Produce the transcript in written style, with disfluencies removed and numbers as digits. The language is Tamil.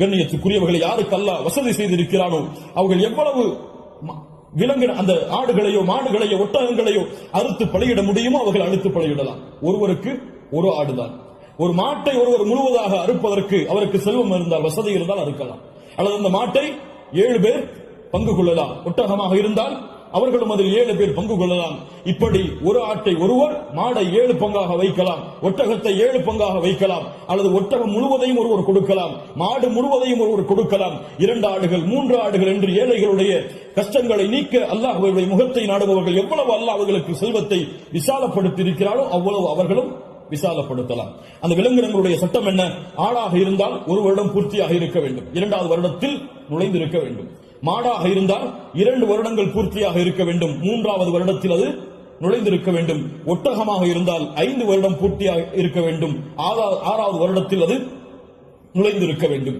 கண்ணியத்துக்குரியவர்களை யாருக்கு அல்லாஹ் வசதி செய்திருக்கிறானோ அவர்கள் எவ்வளவு விலங்கின அந்த ஆடுகளையோ மாடுகளையோ ஒட்டகங்களையோ அறுத்து பலியிட முடியுமோ அவர்கள் அறுத்து பலியிடலாம். ஒருவருக்கு ஒரு ஆடுதான். ஒரு மாட்டை ஒருவர் முழுவதாக அறுப்பதற்கு அவருக்கு செல்வம் இருந்தால், வசதி இருந்தால் அறுக்கலாம். அல்லது அந்த மாட்டை 7 பேர் பங்கு கொள்ளலாம். ஒட்டகமாக இருந்தால் அவர்களும் அதில் 7 பேர் பங்கு கொள்ளலாம். இப்படி ஒரு ஆட்டை ஒருவர், மாடை 7 பங்காக வைக்கலாம், ஒட்டகத்தை 7 பங்காக வைக்கலாம். அல்லது ஒட்டகம் முழுவதையும் ஒருவர் கொடுக்கலாம், மாடு முழுவதையும் ஒருவர் கொடுக்கலாம். 2 ஆடுகள் 3 ஆடுகள் என்று ஏழைகளுடைய கஷ்டங்களை நீக்க அல்லாஹ்வுடைய முகத்தை நாடுபவர்கள் எவ்வளவு அல்லாஹ் அவர்களுக்கு செல்வத்தை விசாலப்படுத்தி இருக்கிறாரோ அவ்வளவு அவர்களும் விசாலப்படுத்தலாம். அந்த விலங்கினங்களுடைய சட்டம் என்ன? ஆடாக இருந்தால் 1 வருடம் பூர்த்தியாக இருக்க வேண்டும், 2வது வருடத்தில் நுழைந்திருக்க வேண்டும். மாடாக இருந்தால் 2 வருடங்கள் பூர்த்தியாக இருக்க வேண்டும், 3வது வருடத்தில் அது நுழைந்திருக்க வேண்டும். ஒட்டகமாக இருந்தால் 5 வருடம் பூர்த்தியாக இருக்க வேண்டும், 6வது வருடத்தில் அது நுழைந்திருக்க வேண்டும்.